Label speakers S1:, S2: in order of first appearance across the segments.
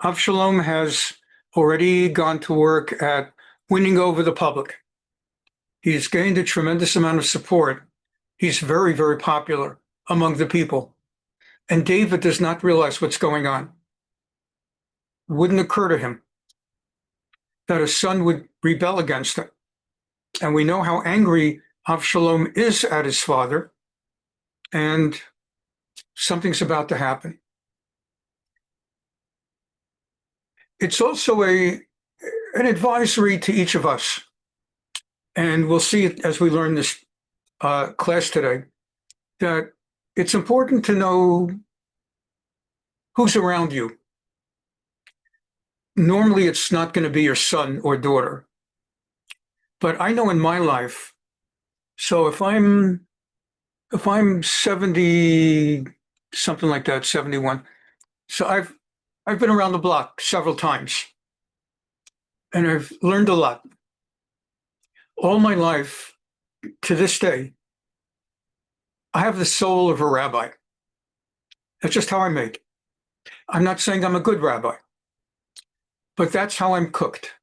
S1: Absalom has already gone to work at winning over the public. He's gained a tremendous amount of support. He's very, very popular among the people. And David does not realize what's going on. It wouldn't occur to him that a son would rebel against him. And we know how angry Absalom is at his father, and something's about to happen. It's also an advisory to each of us. And we'll see it as we learn this class today, that it's important to know who's around you. Normally, it's not going to be your son or daughter. But I know in my life, so if I'm 70, something like that, 71, so I've been around the block several times, and I've learned a lot. All my life, to this day, I have the soul of a rabbi. That's just how I'm made. I'm not saying I'm a good rabbi, but that's how I'm cooked.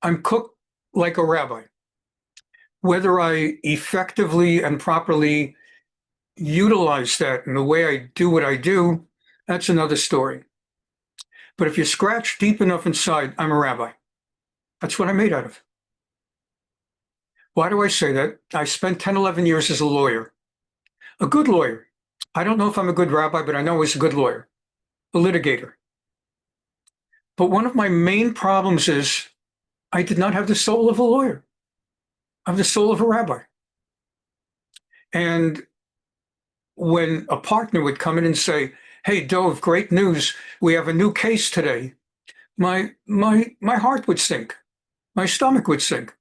S1: I'm cooked like a rabbi. Whether I effectively and properly utilize that in the way I do what I do, that's another story. But if you scratch deep enough inside, I'm a rabbi. That's what I'm made out of. Why do I say that? I spent 10, 11 years as a lawyer, a good lawyer. I don't know if I'm a good rabbi, but I know I was a good lawyer, a litigator. But one of my main problems is I did not have the soul of a lawyer. I have the soul of a rabbi. And when a partner would come in and say, "Hey, Dov, great news. We have a new case today," my heart would sink. My stomach would sink.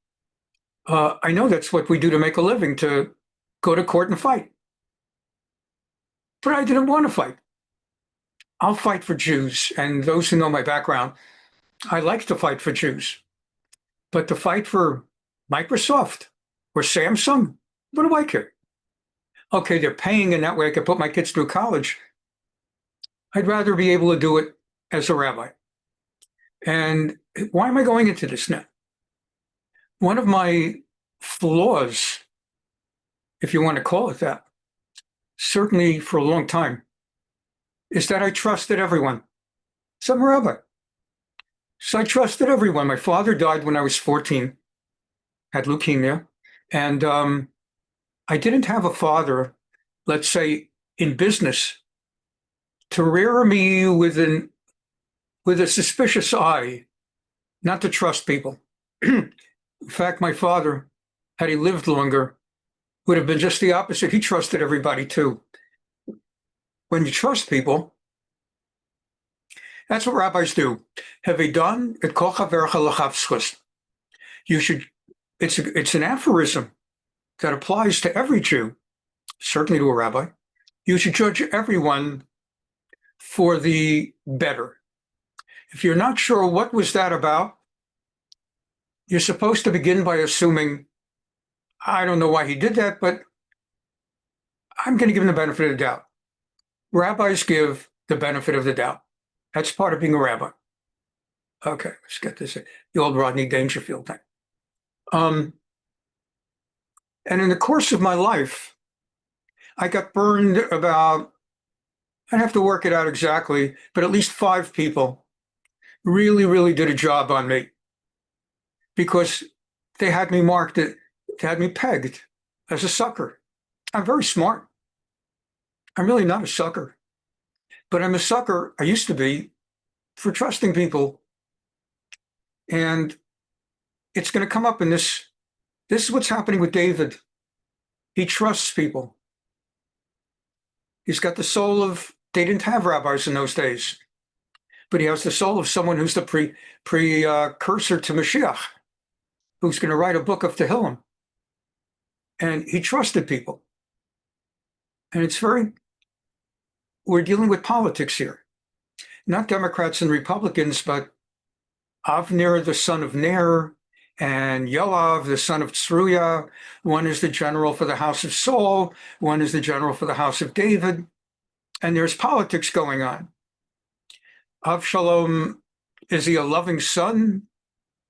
S1: I know that's what we do to make a living, to go to court and fight. But I didn't want to fight. I'll fight for Jews. And those who know my background, I like to fight for Jews. But to fight for Microsoft or Samsung, what do I care? Okay, they're paying in that way I can put my kids through college. I'd rather be able to do it as a rabbi. And why am I going into this now? One of my flaws, if you want to call it that, certainly for a long time, is that I trusted everyone. So I'm a rabbi. So I trusted everyone. My father died when I was 14, had leukemia, and I didn't have a father, let's say, in business, to rear me with a suspicious eye, not to trust people. In fact, my father, had he lived longer, would have been just the opposite. He trusted everybody too. When you trust people, that's what rabbis do. You should. It's an aphorism that applies to every Jew, certainly to a rabbi. You should judge everyone for the better. If you're not sure what was that about, you're supposed to begin by assuming, I don't know why he did that, but I'm going to give him the benefit of the doubt. Rabbis give the benefit of the doubt. That's part of being a rabbi. Okay, let's get this in. The old Rodney Dangerfield thing. And in the course of my life, I got burned about, I'd have to work it out exactly, but at least 5 people really, really did a job on me because they had me marked, they had me pegged as a sucker. I'm very smart. I'm really not a sucker, but I'm a sucker, I used to be, for trusting people. And it's going to come up in this. This is what's happening with David. He trusts people. He's got the soul of, they didn't have rabbis in those days, but he has the soul of someone who's the precursor to Mashiach, who's going to write a book of Tehillim. And he trusted people. And it's we're dealing with politics here. Not Democrats and Republicans, but Avner, the son of Ner, and Yoav, the son of Tzruya. One is the general for the house of Saul. One is the general for the house of David. And there's politics going on. Absalom, is he a loving son?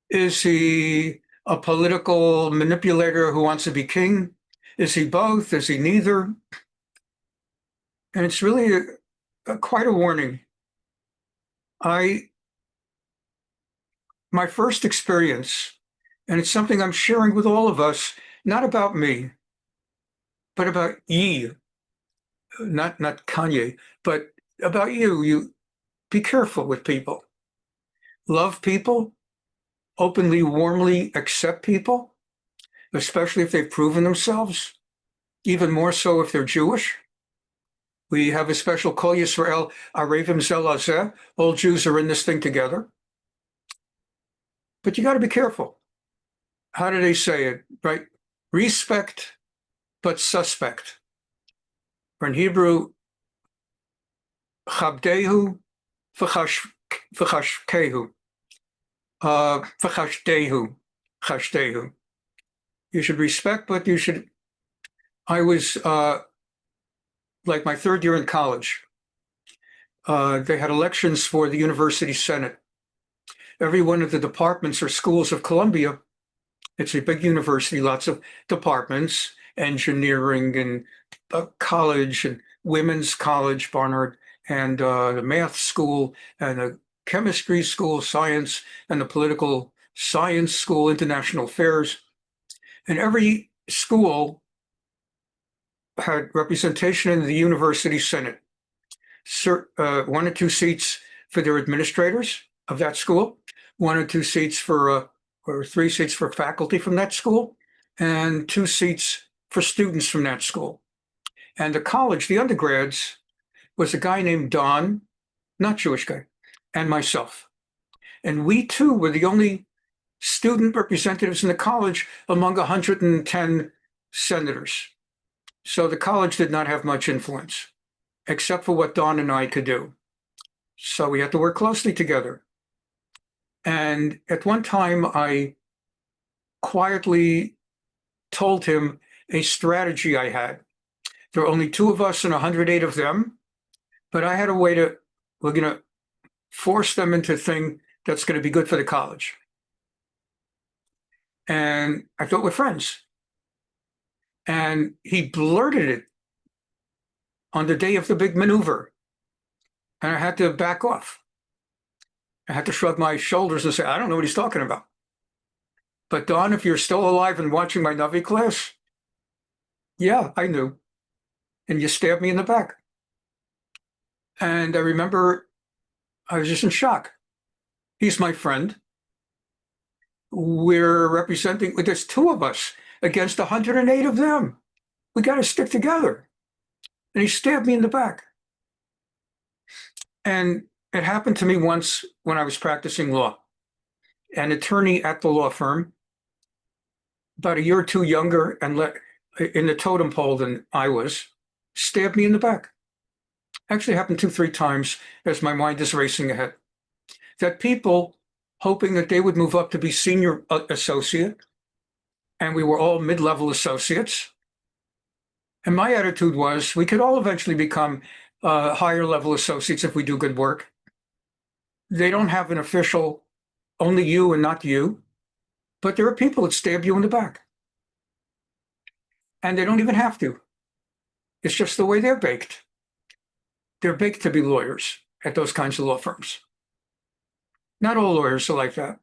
S1: Is he a political manipulator who wants to be king? Is he both? Is he neither? And it's really quite a warning. My first experience, and it's something I'm sharing with all of us, not about me, but about ye, not Kanye, but about you. You be careful with people. Love people, openly, warmly accept people, especially if they've proven themselves, even more so if they're Jewish. We have a special Kol Yisrael Arevim Zel Hazeh. All Jews are in this thing together. But you got to be careful. How do they say it, right? Respect, but suspect. Or in Hebrew, chabdehu v'chashkehu, v'chashdehu, chashdehu. You should respect, but you should. I was like my third year in college. They had elections for the university senate. Every one of the departments or schools of Columbia, it's a big university, lots of departments, engineering and college and women's college, Barnard, and the math school and the chemistry school, science, and the political science school, international affairs. And every school had representation in the university senate. One or two seats for their administrators of that school, one or two seats for, or three seats for faculty from that school, and two seats for students from that school. And the college, the undergrads, was a guy named Don, not Jewish guy, and myself. And we too were the only student representatives in the college among 110 senators. So the college did not have much influence, except for what Don and I could do. So we had to work closely together. And at one time, I quietly told him a strategy I had. There are only two of us and 108 of them, but I had a way to, we're going to force them into a thing that's going to be good for the college. And I thought we're friends. And he blurted it on the day of the big maneuver. And I had to back off. I had to shrug my shoulders and say, I don't know what he's talking about. But Don, if you're still alive and watching my Navi class, yeah, I knew. And you stabbed me in the back. And I remember I was just in shock. He's my friend. We're representing, there's two of us against 108 of them. We got to stick together. And he stabbed me in the back. And it happened to me once when I was practicing law. An attorney at the law firm, about a year or two younger and in the totem pole than I was, stabbed me in the back. Actually happened 2-3 times as my mind is racing ahead. That people, hoping that they would move up to be senior associate, and we were all mid-level associates. And my attitude was, we could all eventually become higher level associates if we do good work. They don't have an official, only you and not you, but there are people that stab you in the back. And they don't even have to. It's just the way they're baked. They're baked to be lawyers at those kinds of law firms. Not all lawyers are like that.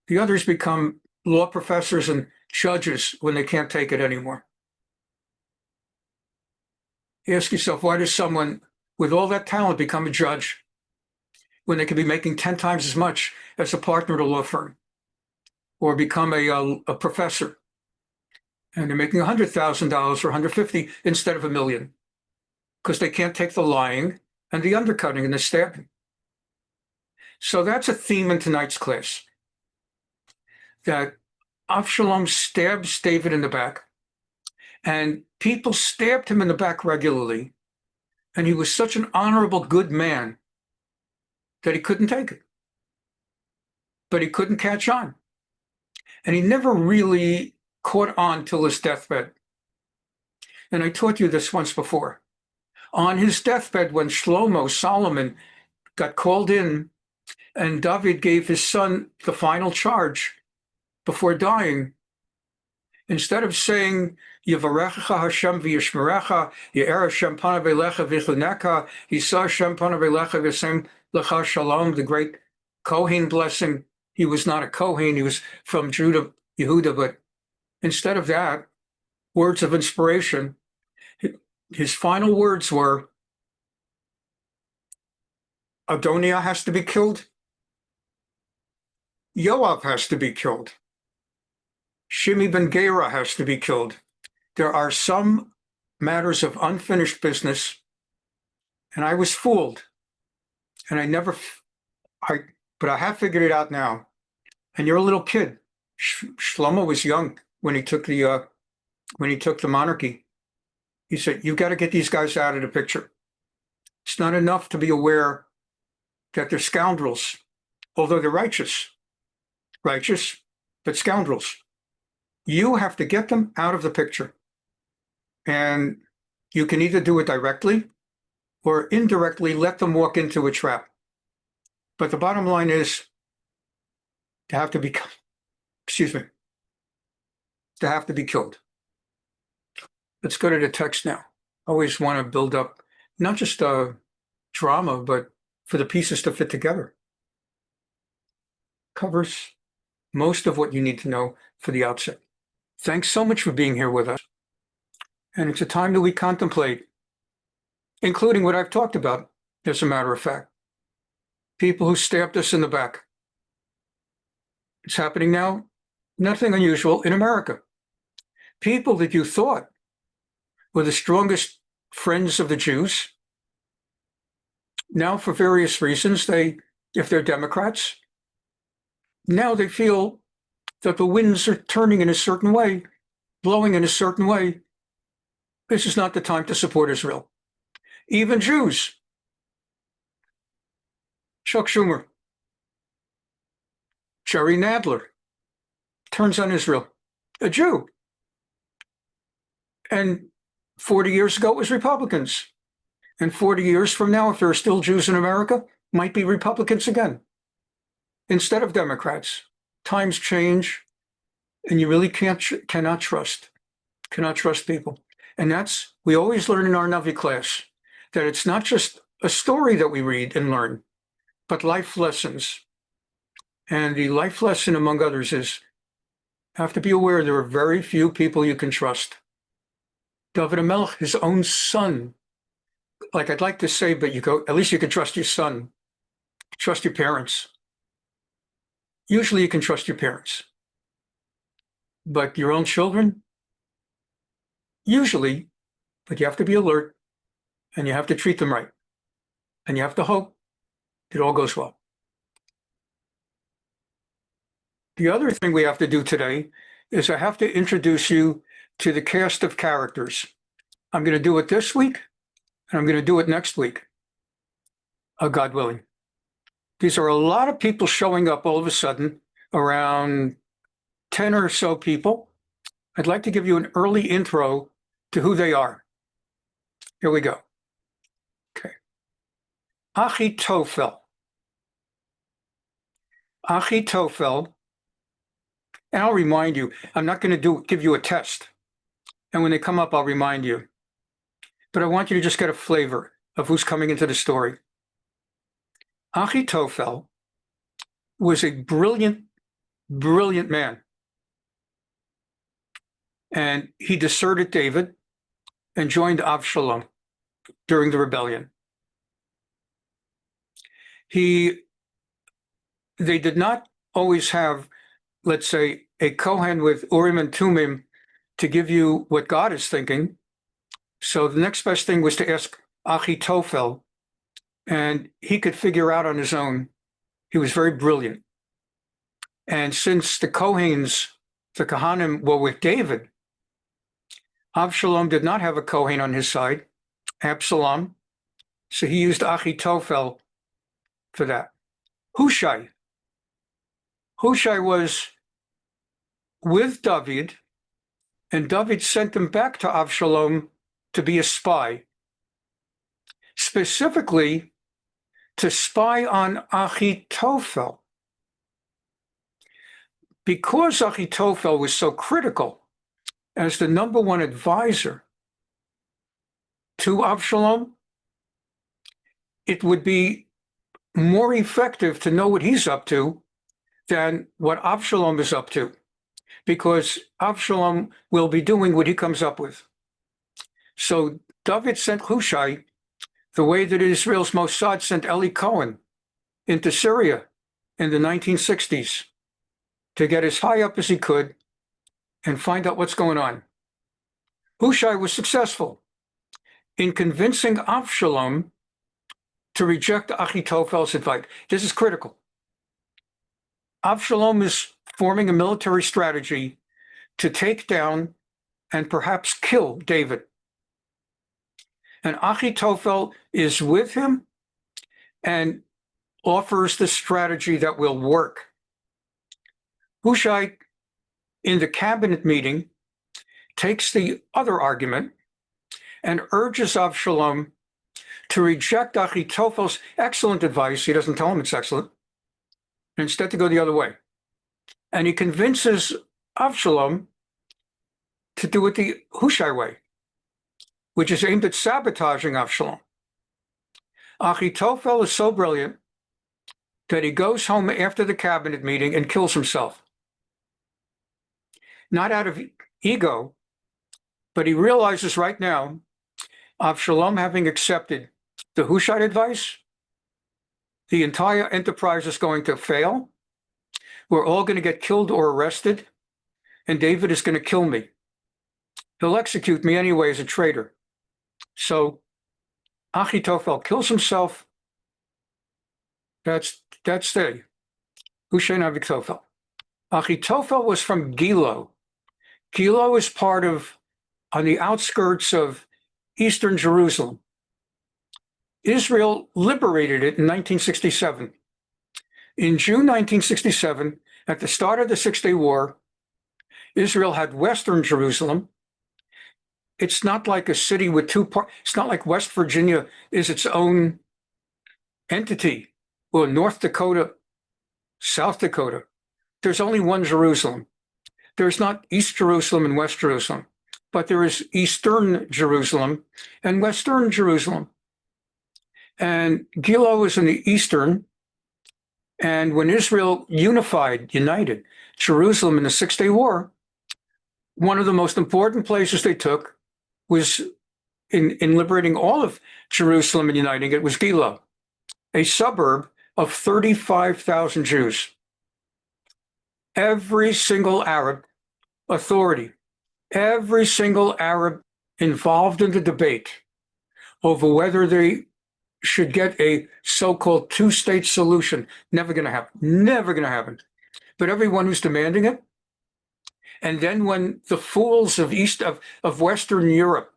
S1: The others become law professors and judges when they can't take it anymore. You ask yourself, why does someone with all that talent become a judge when they could be making 10 times as much as a partner at a law firm, or become a professor and they're making $100,000 or $150,000 instead of $1 million, because they can't take the lying and the undercutting and the stabbing. So that's a theme in tonight's class, that Absalom stabs David in the back, and people stabbed him in the back regularly, and he was such an honorable, good man that he couldn't take it. But he couldn't catch on. And he never really caught on till his deathbed. And I taught you this once before. On his deathbed, when Shlomo, Solomon, got called in, and David gave his son the final charge before dying. Instead of saying, Yivarechecha Hashem v'yishmerecha, Ye'er Hashem panav elecha v'chuneka, Yisa Hashem panav elecha v'yasem lecha shalom, the great Kohen blessing. He was not a Kohen, he was from Judah, Yehuda, but instead of that, words of inspiration, his final words were, Adoniah has to be killed, Yoav has to be killed, Shimi ben Gera has to be killed. There are some matters of unfinished business, and I was fooled, and but I have figured it out now. And you're a little kid. Shlomo was young when he took the monarchy. He said, "You've got to get these guys out of the picture. It's not enough to be aware that they're scoundrels, although they're righteous, but scoundrels. You have to get them out of the picture. And you can either do it directly or indirectly let them walk into a trap. But the bottom line is to have to be killed. Let's go to the text now. I always want to build up not just drama, but for the pieces to fit together. Covers most of what you need to know for the outset. Thanks so much for being here with us. And it's a time that we contemplate, including what I've talked about, as a matter of fact. People who stabbed us in the back. It's happening now, nothing unusual in America. People that you thought were the strongest friends of the Jews, now for various reasons, if they're Democrats, now they feel that the winds are turning in a certain way, blowing in a certain way. This is not the time to support Israel. Even Jews. Chuck Schumer, Jerry Nadler, turns on Israel, a Jew. And 40 years ago, it was Republicans. And 40 years from now, if there are still Jews in America, might be Republicans again, instead of Democrats. Times change, and you really cannot trust people. And we always learn in our Navi class that it's not just a story that we read and learn, but life lessons. And the life lesson, among others, is have to be aware there are very few people you can trust. David HaMelech, his own son, like I'd like to say, but at least you can trust your son, trust your parents. Usually you can trust your parents. But your own children, usually, but you have to be alert and you have to treat them right. And you have to hope it all goes well. The other thing we have to do today is I have to introduce you to the cast of characters. I'm going to do it this week, and I'm going to do it next week, God willing. These are a lot of people showing up all of a sudden, around 10 or so people. I'd like to give you an early intro to who they are. Here we go. Okay. Achitophel. Achitophel, and I'll remind you, I'm not going to give you a test. And when they come up, I'll remind you. But I want you to just get a flavor of who's coming into the story. Achitophel was a brilliant man. And he deserted David and joined Absalom during the rebellion. They did not always have, let's say, a Kohen with Urim and Tumim to give you what God is thinking. So the next best thing was to ask Achitophel, and he could figure out on his own. He was very brilliant. And since the Kohanim were with David, Absalom did not have a Kohen on his side, Absalom, so he used Achitophel for that. Hushai was with David, and David sent him back to Absalom to be a spy, specifically to spy on Achitophel. Because Achitophel was so critical as the number one advisor to Absalom, it would be more effective to know what he's up to than what Absalom is up to, because Absalom will be doing what he comes up with. So David sent Hushai the way that Israel's Mossad sent Eli Cohen into Syria in the 1960s to get as high up as he could and find out what's going on. Hushai was successful in convincing Absalom to reject Achitophel's advice. This is critical. Absalom is forming a military strategy to take down and perhaps kill David. And Achitophel is with him and offers the strategy that will work. Hushai, in the cabinet meeting, takes the other argument and urges Absalom to reject Achitophel's excellent advice. He doesn't tell him it's excellent. Instead, to go the other way. And he convinces Absalom to do it the Hushai way, which is aimed at sabotaging Absalom. Achitophel is so brilliant that he goes home after the cabinet meeting and kills himself. Not out of ego, but he realizes right now, Absalom having accepted the Hushai advice, the entire enterprise is going to fail. We're all going to get killed or arrested, and David is going to kill me. He'll execute me anyway as a traitor. So Achitophel kills himself. That's the Hushai and Achitophel. Achitophel was from Gilo. Gilo is part of, on the outskirts of eastern Jerusalem. Israel liberated it in 1967. In June 1967, at the start of the Six-Day War, Israel had Western Jerusalem. It's not like a city with two parts. It's not like West Virginia is its own entity, or North Dakota, South Dakota. There's only one Jerusalem. There's not East Jerusalem and West Jerusalem, but there is Eastern Jerusalem and Western Jerusalem. And Gilo is in the eastern. And when Israel united Jerusalem in the Six-Day War, one of the most important places they took was in liberating all of Jerusalem and uniting it was Gilo, a suburb of 35,000 Jews. Every single Arab authority, every single Arab involved in the debate over whether they should get a so-called two-state solution. Never going to happen. Never going to happen. But everyone who's demanding it. And then when the fools of Western Europe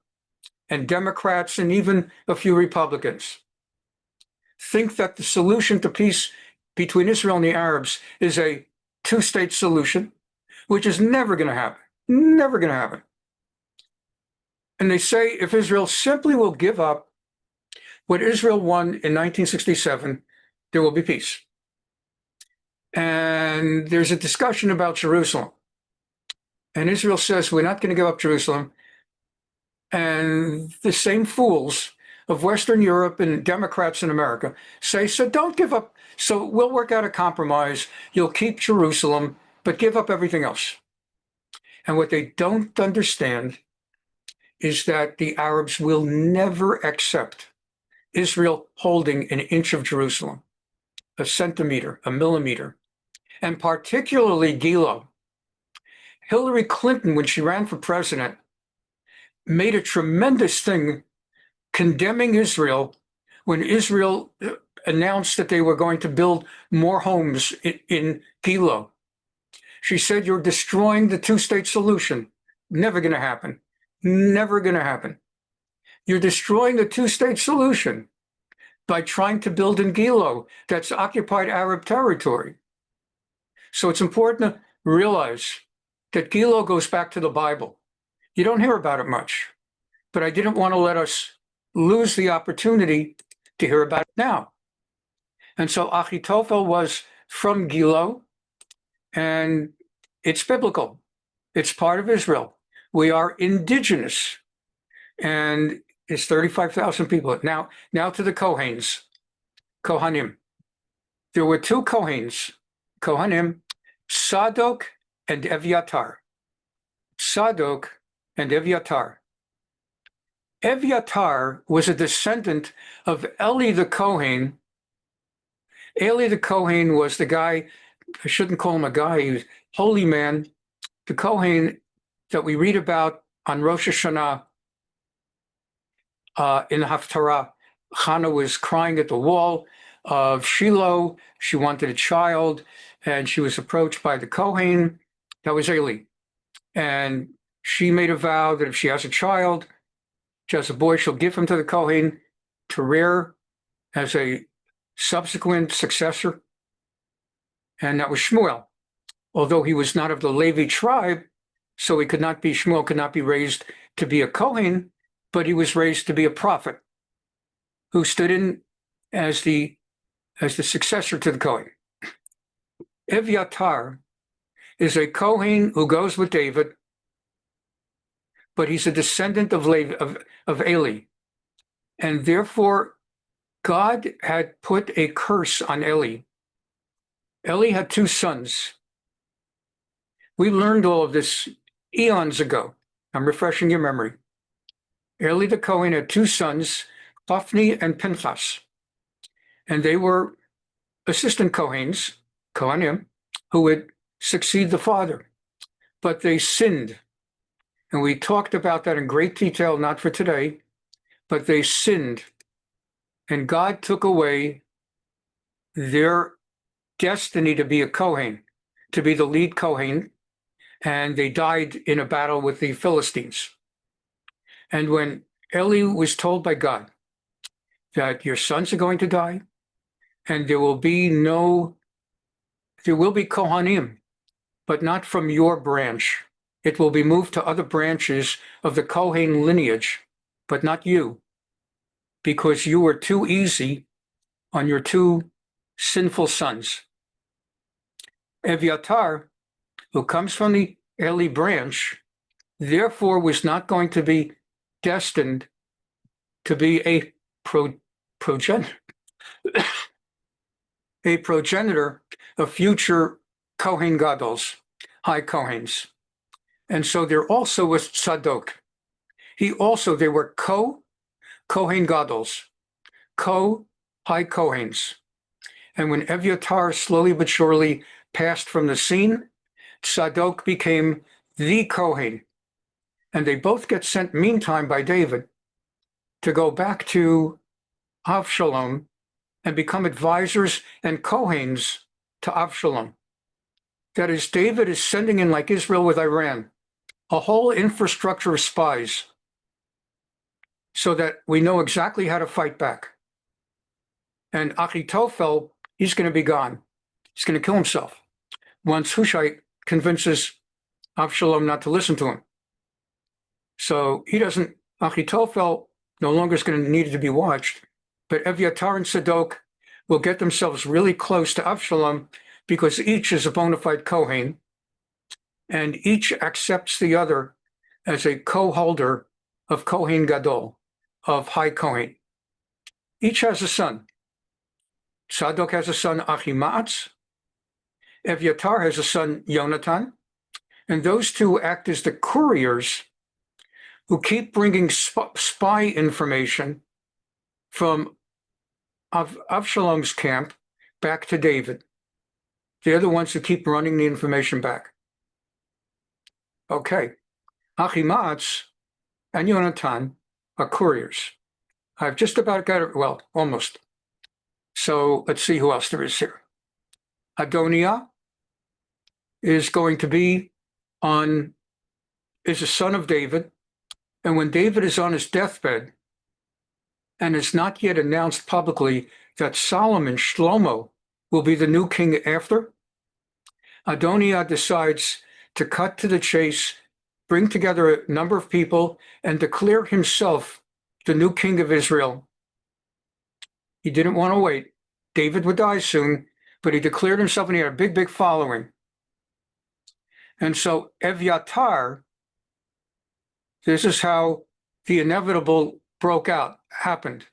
S1: and Democrats and even a few Republicans think that the solution to peace between Israel and the Arabs is a two-state solution, which is never going to happen. Never going to happen. And they say if Israel simply will give up what Israel won in 1967, there will be peace. And there's a discussion about Jerusalem. And Israel says, we're not going to give up Jerusalem. And the same fools of Western Europe and Democrats in America say, so don't give up. So we'll work out a compromise. You'll keep Jerusalem, but give up everything else. And what they don't understand is that the Arabs will never accept Israel holding an inch of Jerusalem, a centimeter, a millimeter, and particularly Gilo. Hillary Clinton, when she ran for president, made a tremendous thing condemning Israel when Israel announced that they were going to build more homes in Gilo. She said, you're destroying the two-state solution. Never going to happen. Never going to happen. You're destroying the two-state solution by trying to build in Gilo, that's occupied Arab territory. So it's important to realize that Gilo goes back to the Bible. You don't hear about it much, but I didn't want to let us lose the opportunity to hear about it now. And so Achitophel was from Gilo, and it's biblical. It's part of Israel. We are indigenous, and it's 35,000 people. Now to the Kohanes, Kohanim. There were two Kohanim, Sadok and Eviatar. Sadok and Eviatar. Eviatar was a descendant of Eli the Kohen. Eli the Kohen was the guy, I shouldn't call him a guy, he was a holy man, the Kohen that we read about on Rosh Hashanah in the Haftarah. Hannah was crying at the wall of Shiloh. She wanted a child, and she was approached by the Kohen. That was Eli. And she made a vow that if she has a child, she has a boy, she'll give him to the Kohen to rear as a subsequent successor. And that was Shmuel. Although he was not of the Levi tribe, so he could not be, Shmuel could not be raised to be a Kohen, but he was raised to be a prophet who stood in as the successor to the Kohen. Eviatar is a Kohen who goes with David, but he's a descendant of Eli. And therefore, God had put a curse on Eli. Eli had two sons. We learned all of this eons ago. I'm refreshing your memory. Eli the Kohen had two sons, Hophni and Pinchas. And they were assistant Kohens, Kohanim, who would succeed the father. But they sinned. And we talked about that in great detail, not for today, but they sinned. And God took away their destiny to be a Kohen, to be the lead Kohen, and they died in a battle with the Philistines. And when Eli was told by God that your sons are going to die, and there will be Kohanim, but not from your branch. It will be moved to other branches of the Kohen lineage, but not you, because you were too easy on your two sinful sons. Eviatar, who comes from the Eli branch, therefore was not going to be destined to be a progenitor of future Kohen Gadol, high Kohens. And so there also was Tzadok. They were Kohen Gadol, high Kohens. And when Eviatar slowly but surely passed from the scene, Tzadok became the Kohen. And they both get sent meantime by David to go back to Absalom and become advisors and Kohens to Absalom. That is, David is sending in, like Israel with Iran, a whole infrastructure of spies so that we know exactly how to fight back. And Achitophel, he's going to be gone. He's going to kill himself once Hushai convinces Absalom not to listen to him. So Achitophel no longer is going to need to be watched, but Eviatar and Tzadok will get themselves really close to Absalom because each is a bona fide Kohen, and each accepts the other as a co-holder of Kohen Gadol, of high Kohen. Each has a son. Tzadok has a son, Achimaatz. Eviatar has a son, Yonatan. And those two act as the couriers who keep bringing spy information from Absalom's camp back to David. They're the ones who keep running the information back. Okay. Achimaatz and Yonatan are couriers. I've just about got it, well, almost. So let's see who else there is here. Adoniah is going to be is a son of David. And when David is on his deathbed and it's not yet announced publicly that Solomon, Shlomo, will be the new king after, Adoniah decides to cut to the chase, bring together a number of people, and declare himself the new king of Israel. He didn't want to wait. David would die soon, but he declared himself and he had a big, big following. And so Evyatar, this is how the inevitable happened.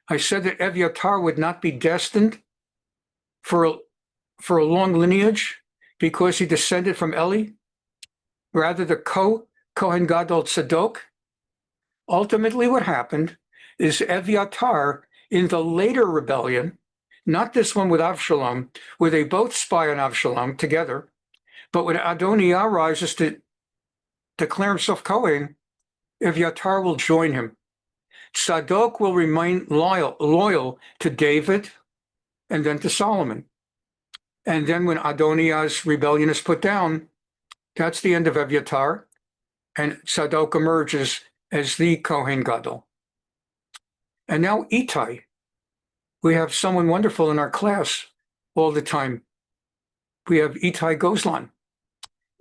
S1: I said that Evyatar would not be destined for a long lineage because he descended from Eli, rather the Kohen Gadol Tzadok. Ultimately, what happened is Evyatar, in the later rebellion, not this one with Absalom, where they both spy on Absalom together, but when Adoniah rises to declare himself Kohen, Evyatar will join him. Tzadok will remain loyal to David and then to Solomon. And then when Adoniah's rebellion is put down, that's the end of Evyatar, and Tzadok emerges as the Kohen Gadol. And now Ittai. We have someone wonderful in our class all the time. We have Ittai Gozlan.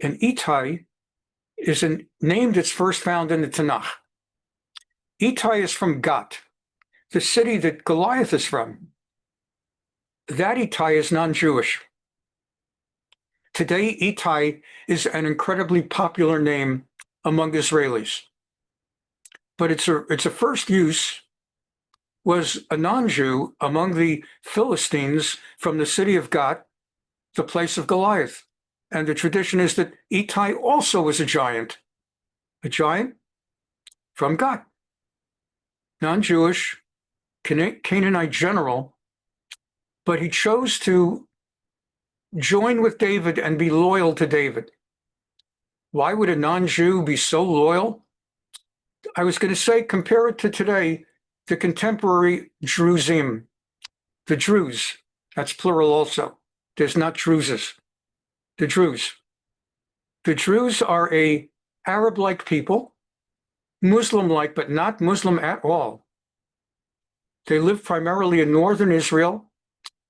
S1: And Ittai is a name that's first found in the Tanakh. Ittai is from Gat, the city that Goliath is from. That Ittai is non-Jewish. Today, Ittai is an incredibly popular name among Israelis. But its first use was a non-Jew among the Philistines from the city of Gat, the place of Goliath. And the tradition is that Ittai also was a giant from Gat, non-Jewish, Canaanite general, but he chose to join with David and be loyal to David. Why would a non-Jew be so loyal? I was going to say, compare it to today, the contemporary Druzim, the Druze. That's plural also. There's not Druzes. The Druze. The Druze are a Arab-like people, Muslim-like, but not Muslim at all. They live primarily in northern Israel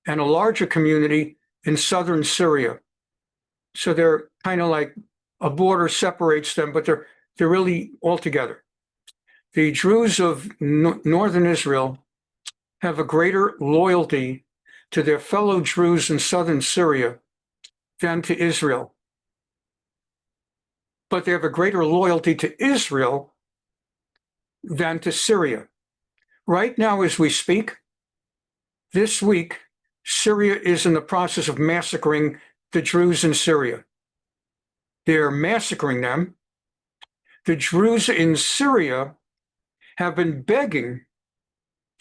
S1: and a larger community in southern Syria. So they're kind of like a border separates them, but they're really all together. The Druze of northern Israel have a greater loyalty to their fellow Druze in southern Syria than to Israel. But they have a greater loyalty to Israel than to Syria. Right now, as we speak, this week, Syria is in the process of massacring the Druze in Syria. They're massacring them. The Druze in Syria have been begging,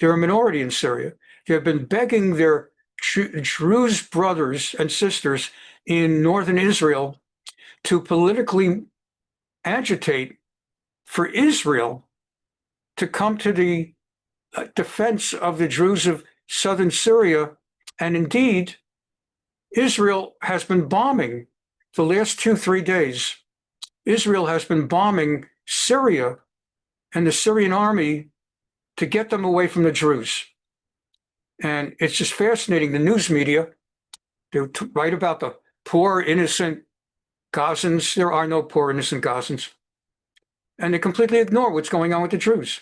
S1: they're a minority in Syria, they have been begging their Druze brothers and sisters in northern Israel to politically agitate for Israel to come to the defense of the Druze of southern Syria. And indeed, Israel has been bombing the last 2-3 days. Israel has been bombing Syria and the Syrian army to get them away from the Druze. And it's just fascinating. The news media, they write about the poor, innocent Gazans. There are no poor, innocent Gazans. And they completely ignore what's going on with the Druze.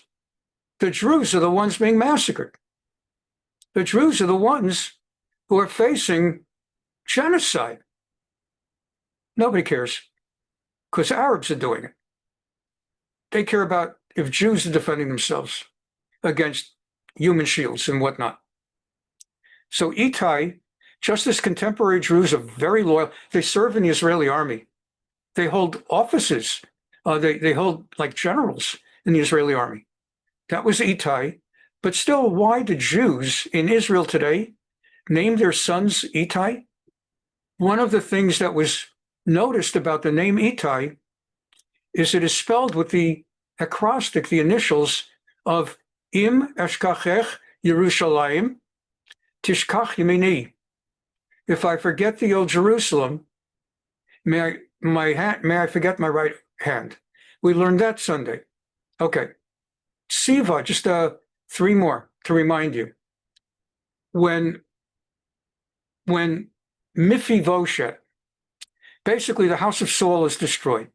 S1: The Druze are the ones being massacred. The Druze are the ones who are facing genocide. Nobody cares because Arabs are doing it. They care about if Jews are defending themselves against human shields and whatnot. So Ittai, just as contemporary Druze are very loyal, they serve in the Israeli army. They hold offices. They hold like generals in the Israeli army. That was Ittai. But still, why do Jews in Israel today name their sons Ittai? One of the things that was noticed about the name Ittai is it is spelled with the acrostic, the initials of Im Eshkachech Yerushalayim Tishkach Yemini. If I forget the old Jerusalem, may I forget my right hand. We learned that Sunday. Okay. Siva, just 3 more to remind you. When Mephibosheth, basically the house of Saul is destroyed.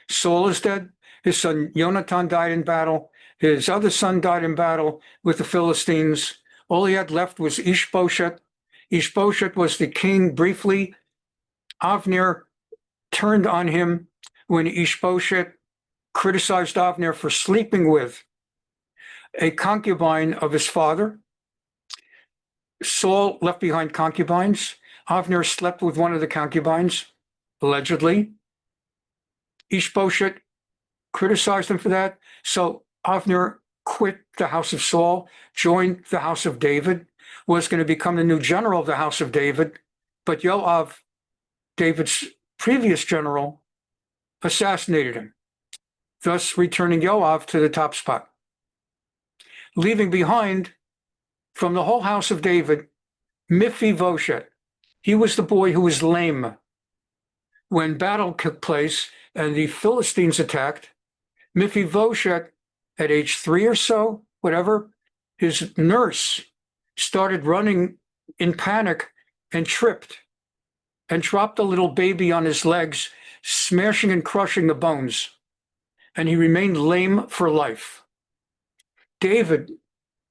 S1: Saul is dead. His son Jonathan died in battle. His other son died in battle with the Philistines. All he had left was Ishbosheth. Ishbosheth was the king briefly. Avner turned on him when Ishbosheth criticized Avner for sleeping with a concubine of his father. Saul left behind concubines. Avner slept with one of the concubines, allegedly. Ishbosheth criticized him for that. So Avner quit the house of Saul, joined the house of David, was going to become the new general of the house of David. But Yoav, David's previous general, assassinated him, thus returning Yoav to the top spot, leaving behind from the whole house of David, Mephibosheth. He was the boy who was lame. When battle took place and the Philistines attacked, Mephibosheth, at age 3 or so, whatever, his nurse started running in panic and tripped and dropped a little baby on his legs, smashing and crushing the bones. And he remained lame for life. David,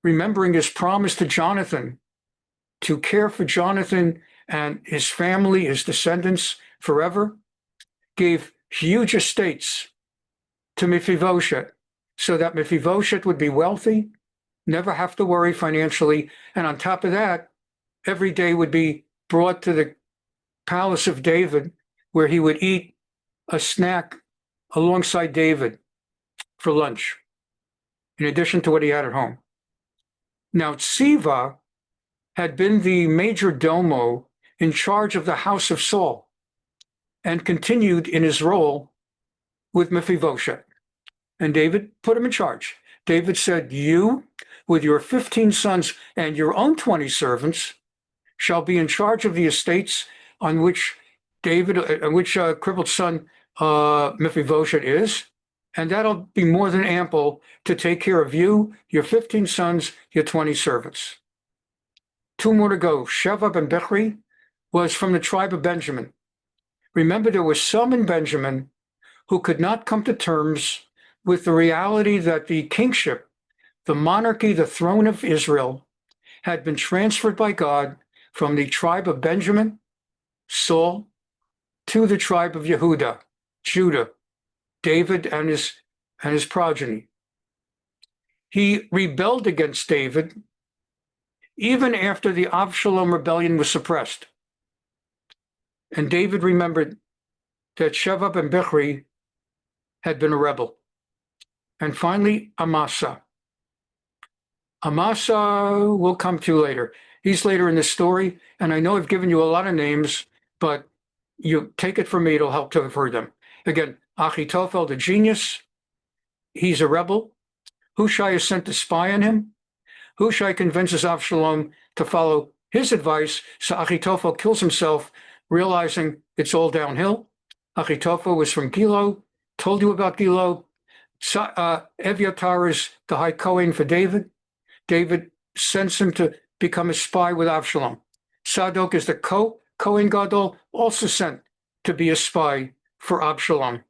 S1: remembering his promise to Jonathan to care for Jonathan and his family, his descendants forever, gave huge estates to Mephibosheth so that Mephibosheth would be wealthy, never have to worry financially. And on top of that, every day would be brought to the palace of David, where he would eat a snack alongside David for lunch, in addition to what he had at home. Now, Tsiva had been the major domo in charge of the house of Saul and continued in his role with Mephibosheth. And David put him in charge. David said, "You, with your 15 sons and your own 20 servants, shall be in charge of the estates on which crippled son Mephibosheth is, and that'll be more than ample to take care of you, your 15 sons, your 20 servants." 2 more to go. Sheva ben Bichri was from the tribe of Benjamin. Remember, there were some in Benjamin who could not come to terms with the reality that the kingship, the monarchy, the throne of Israel, had been transferred by God from the tribe of Benjamin, Saul, to the tribe of Yehuda, Judah, David and his progeny. He rebelled against David even after the Absalom rebellion was suppressed. And David remembered that Sheva ben Bichri had been a rebel. And finally, Amasa. Amasa will come to later. He's later in the story, and I know I've given you a lot of names, but you take it from me, it'll help to have heard them. Again, Achitophel, the genius, he's a rebel. Hushai is sent to spy on him. Hushai convinces Absalom to follow his advice, so Achitophel kills himself, realizing it's all downhill. Achitophel was from Gilo, told you about Gilo. Evyatar is the high Kohen for David. David sends him to become a spy with Absalom. Sadok is the Kohen Gadol, also sent to be a spy for Absalom.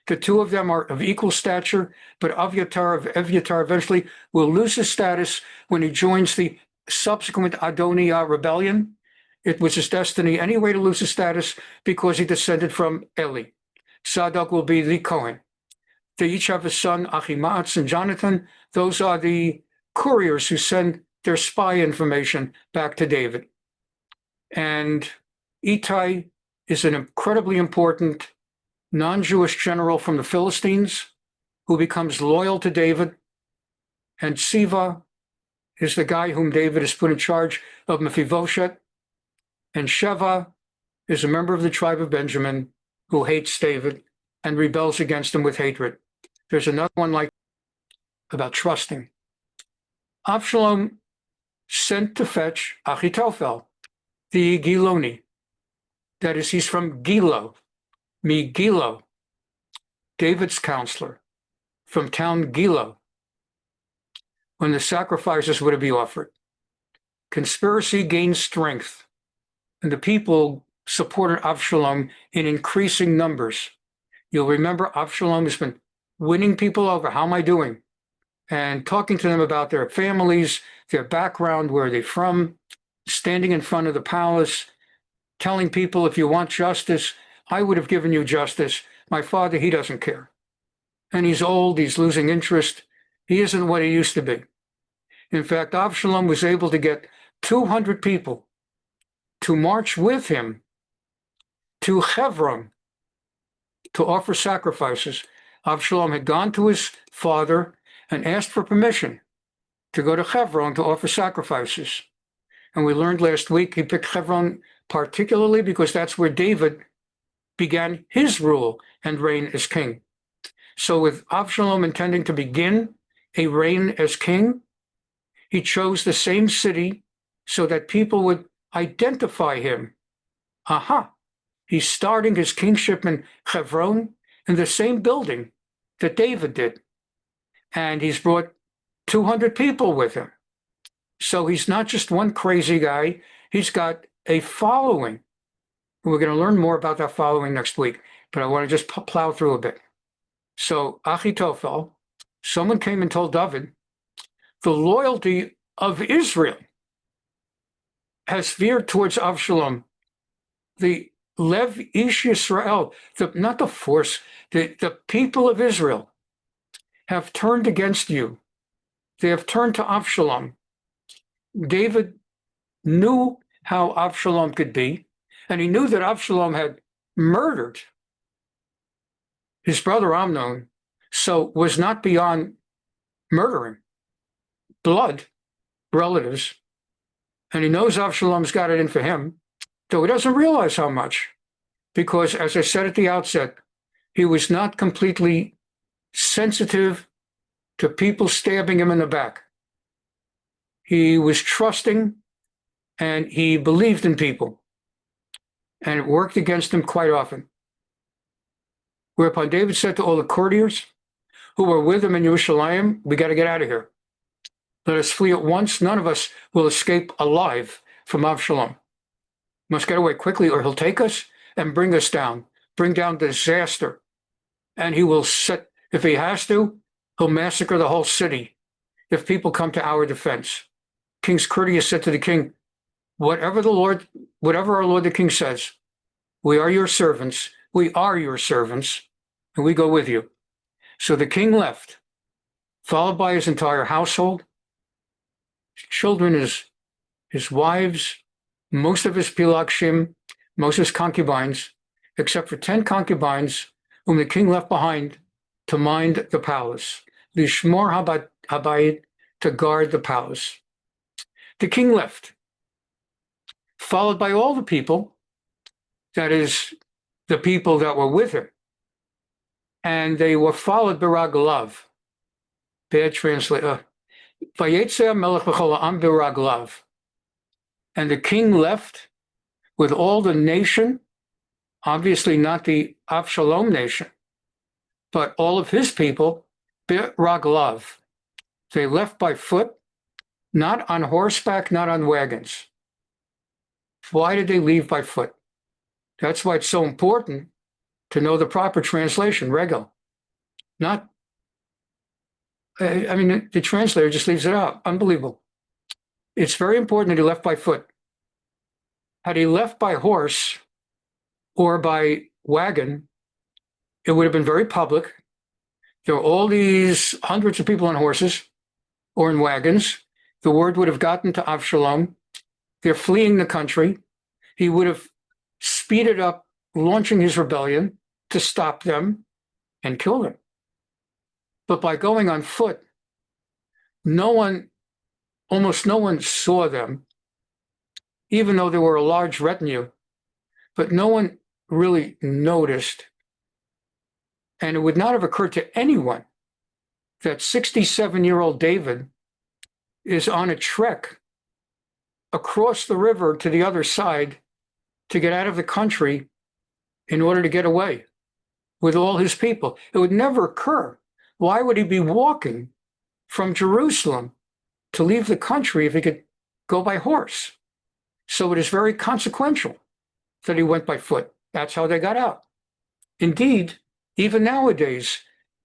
S1: The two of them are of equal stature, but Evyatar eventually will lose his status when he joins the subsequent Adoniah rebellion. It was his destiny anyway to lose his status because he descended from Eli. Sadok will be the Kohen. They each have a son, Achimaatz and Jonathan. Those are the couriers who send their spy information back to David. And Ittai is an incredibly important non-Jewish general from the Philistines who becomes loyal to David. And Siva is the guy whom David has put in charge of Mephibosheth. And Sheva is a member of the tribe of Benjamin who hates David and rebels against him with hatred. There's another one like about trusting. Absalom sent to fetch Achitophel, the Giloni. That is, he's from Gilo, Megillo, David's counselor, from town Gilo, when the sacrifices were to be offered. Conspiracy gained strength, and the people supported Absalom in increasing numbers. You'll remember Absalom has been winning people over. How am I doing? and talking to them about their families, their background, where they're from, standing in front of the palace, telling people, if you want justice, I would have given you justice. My father, he doesn't care. And he's old, he's losing interest. He isn't what he used to be. In fact, Absalom was able to get 200 people to march with him to Hebron to offer sacrifices. Absalom had gone to his father and asked for permission to go to Hebron to offer sacrifices. And we learned last week he picked Hebron particularly because that's where David began his rule and reign as king. So with Absalom intending to begin a reign as king, he chose the same city so that people would identify him. Aha, he's starting his kingship in Hebron in the same building that David did. And he's brought 200 people with him. So he's not just one crazy guy, he's got a following. We're going to learn more about that following next week, but I want to just plow through a bit. So Achitophel, someone came and told David, the loyalty of Israel has veered towards Absalom. The Lev Ish Yisrael, not the force, the people of Israel have turned against you. They have turned to Absalom. David knew how Absalom could be, and he knew that Absalom had murdered his brother Amnon, so was not beyond murdering. Blood, relatives, and he knows Absalom's got it in for him, though he doesn't realize how much, because as I said at the outset, he was not completely sensitive to people stabbing him in the back. He was trusting and he believed in people, and it worked against him quite often. Whereupon David said to all the courtiers who were with him in Jerusalem, we got to get out of here. Let us flee at once. None of us will escape alive from Absalom. Must get away quickly or he'll take us and bring us down, bring down disaster. And he will if he has to, he'll massacre the whole city if people come to our defense. King's courtiers said to the king, whatever our Lord the king says, we are your servants, and we go with you. So the king left, followed by his entire household, his children, his wives, most of his pilakshim, most of his concubines, except for 10 concubines whom the king left behind to mind the palace, lishmor habayit, to guard the palace. The king left, followed by all the people, that is, the people that were with him. And they were followed biraglav. Bad translation. Vayetze melech b'chol ha'am biraglav. And the king left with all the nation, obviously not the Absalom nation, but all of his people, biraglav. They left by foot, not on horseback, not on wagons. Why did they leave by foot? That's why it's so important to know the proper translation, regel. The translator just leaves it out. Unbelievable. It's very important that he left by foot. Had he left by horse or by wagon, it would have been very public. There were all these hundreds of people on horses or in wagons. The word would have gotten to Absalom. They're fleeing the country. He would have speeded up launching his rebellion to stop them and kill them. But by going on foot, almost no one saw them, even though there were a large retinue, but no one really noticed. And it would not have occurred to anyone that 67-year-old David is on a trek across the river to the other side to get out of the country in order to get away with all his people. It would never occur. Why would he be walking from Jerusalem to leave the country if he could go by horse? So it is very consequential that he went by foot. That's how they got out. Indeed, even nowadays,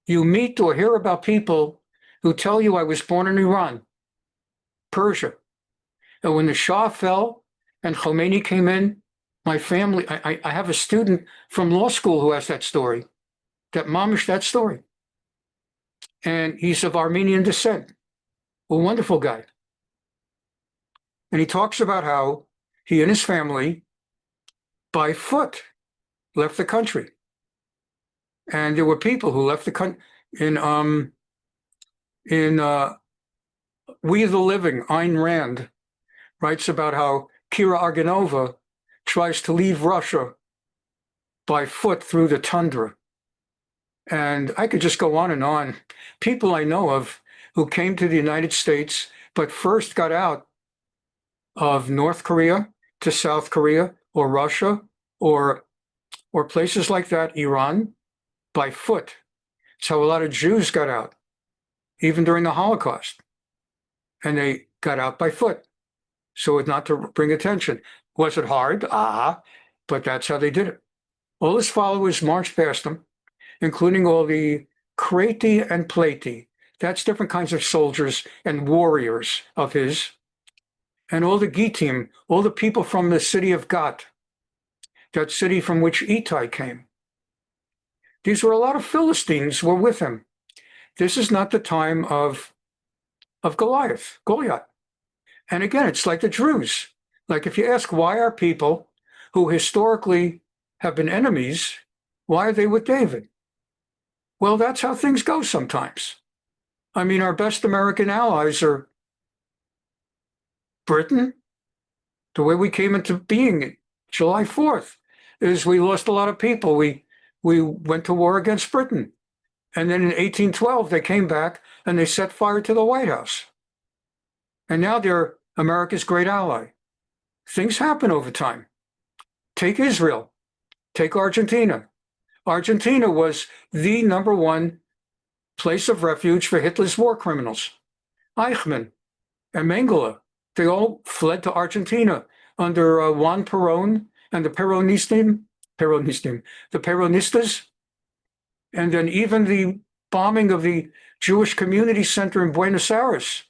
S1: you meet or hear about people who tell you I was born in Iran, Persia. And when the Shah fell and Khomeini came in, my family, I have a student from law school who has that story, that mamish that story. And he's of Armenian descent, a wonderful guy. And he talks about how he and his family, by foot, left the country. And there were people who left the country in We the Living. Ayn Rand writes about how Kira Argonova tries to leave Russia by foot through the tundra. And I could just go on and on. People I know of who came to the United States, but first got out of North Korea to South Korea or Russia or places like that, Iran, by foot. It's how a lot of Jews got out, even during the Holocaust. And they got out by foot, so as not to bring attention. Was it hard? But that's how they did it. All his followers marched past him, including all the Traiti and Plaiti. That's different kinds of soldiers and warriors of his. And all the Gitim, all the people from the city of Gat, that city from which Ittai came. These were a lot of Philistines were with him. This is not the time of Goliath. And again, it's like the Druze. Like if you ask why are people who historically have been enemies, why are they with David? Well, that's how things go sometimes. I mean, our best American allies are Britain. The way we came into being July 4th is we lost a lot of people. We went to war against Britain. And then in 1812, they came back and they set fire to the White House. And now they're America's great ally. Things happen over time. Take Israel. Take Argentina. Argentina was the #1 place of refuge for Hitler's war criminals. Eichmann and Mengele, they all fled to Argentina under Juan Perón and the Peronistas. And then even the bombing of the Jewish Community Center in Buenos Aires.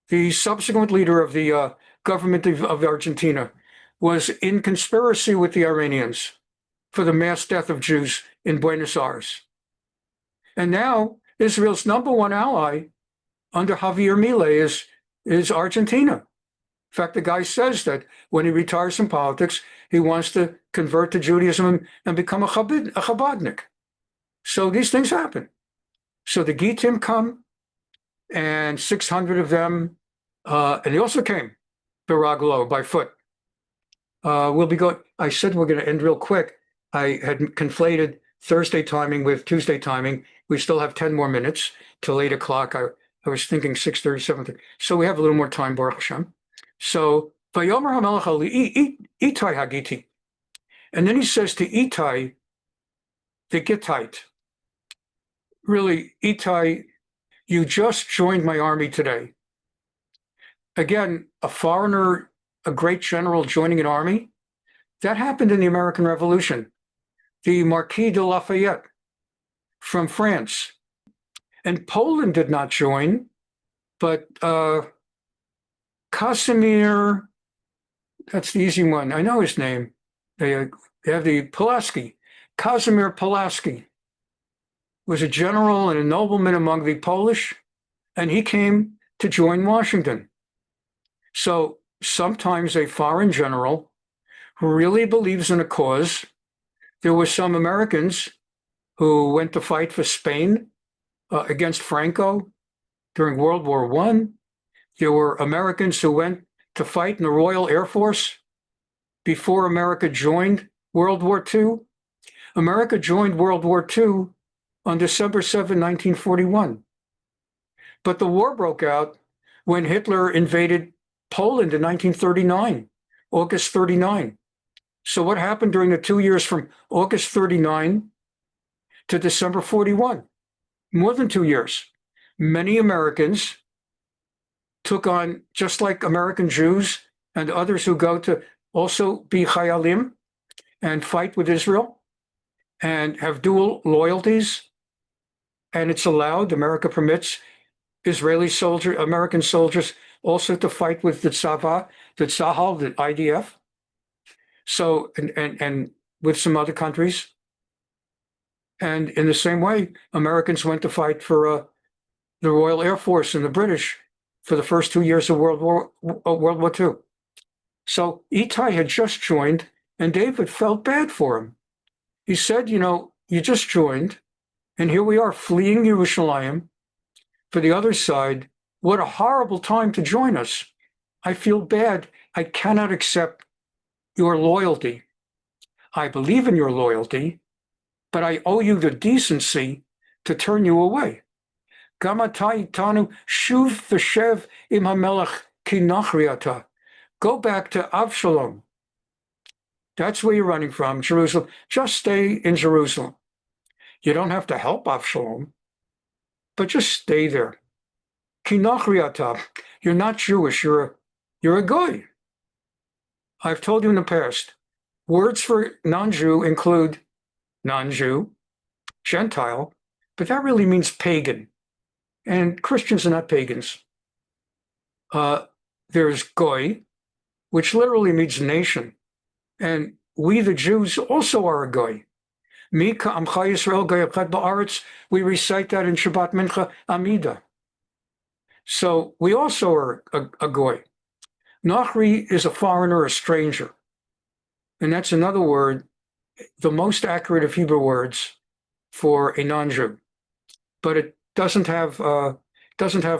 S1: The subsequent leader of the government of Argentina was in conspiracy with the Iranians for the mass death of Jews in Buenos Aires. And now Israel's #1 ally under Javier Milei is Argentina. In fact, the guy says that when he retires from politics, he wants to convert to Judaism and become a Chabadnik. So these things happen. So the Gitim come, and 600 of them, and they also came Biraglo by foot. We'll be going. I said we're going to end real quick. I had conflated Thursday timing with Tuesday timing. We still have 10 more minutes till 8 o'clock. I was thinking 6:30, 7:30. So we have a little more time, Baruch Hashem. So Vayomer HaMelech Ittai Hagiti. And then he says to Ittai, the Gittite, really, Ittai, you just joined my army today. Again, a foreigner, a great general joining an army, that happened in the American Revolution. The Marquis de Lafayette from France. And Poland did not join, but Casimir, that's the easy one. I know his name. They have the Pulaski. Casimir Pulaski was a general and a nobleman among the Polish, and he came to join Washington. So sometimes a foreign general who really believes in a cause. There were some Americans who went to fight for Spain against Franco during World War I. There were Americans who went to fight in the Royal Air Force before America joined World War II. America joined World War II on December 7, 1941. But the war broke out when Hitler invaded Poland in 1939, August 39. So what happened during the 2 years from August 39 to December 41? More than 2 years. Many Americans took on, just like American Jews and others who go to also be Chayalim and fight with Israel and have dual loyalties. And it's allowed, America permits American soldiers, also to fight with the Tzahal, the IDF. So, and with some other countries. And in the same way, Americans went to fight for the Royal Air Force and the British for the first 2 years of World War II. So Ittai had just joined, and David felt bad for him. He said, you just joined, and here we are fleeing Jerusalem for the other side. What a horrible time to join us. I feel bad. I cannot accept your loyalty. I believe in your loyalty, but I owe you the decency to turn you away. Gamatai tanu shuv v'shev im hamelech ki nachriata. Go back to Absalom. That's where you're running from, Jerusalem. Just stay in Jerusalem. You don't have to help Absalom, but just stay there. Ki nachriata. You're not Jewish. You're a goy. I've told you in the past, words for non-Jew include non-Jew, Gentile, but that really means pagan. And Christians are not pagans. There's goy, which literally means nation. And we, the Jews, also are a goy. Mika Amcha Yisrael Goy Echad Ba'aretz, we recite that in Shabbat Mincha Amida. So we also are a goy. Nachri is a foreigner, a stranger. And that's another word, the most accurate of Hebrew words for a non-Jew. But it doesn't have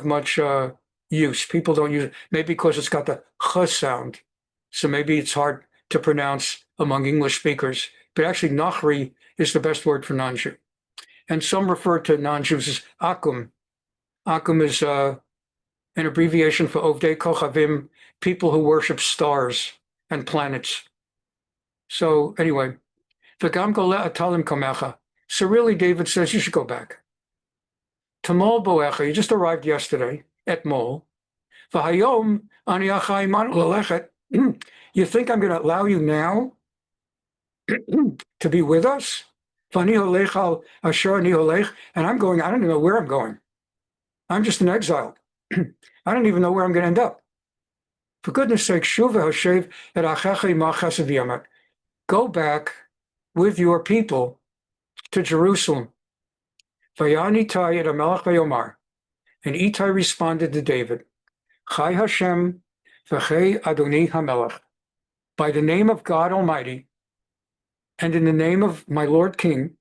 S1: much use. People don't use it, maybe because it's got the ch sound. So maybe it's hard to pronounce among English speakers. But actually, Nachri is the best word for non-Jew. And some refer to non-Jews as Akum. Akum is an abbreviation for Ovdei Kochavim, people who worship stars and planets. So anyway, V'gam goleh atalim kamecha. So really, David says you should go back. Tamol boecha, you just arrived yesterday, et mol. V'hayom ani achayim lelechet. You think I'm going to allow you now to be with us? V'ani holech al asher ani holech, and I'm going, I don't even know where I'm going. I'm just an exile. I don't even know where I'm going to end up. For goodness sake, shuv v'hashev et achecha imach chesed v'yamet. Go back with your people to Jerusalem. Vayan Ittai et hamelech vayomar. And Ittai responded to David, Chai Hashem v'chei Adoni hamelech. By the name of God Almighty, and in the name of my Lord King,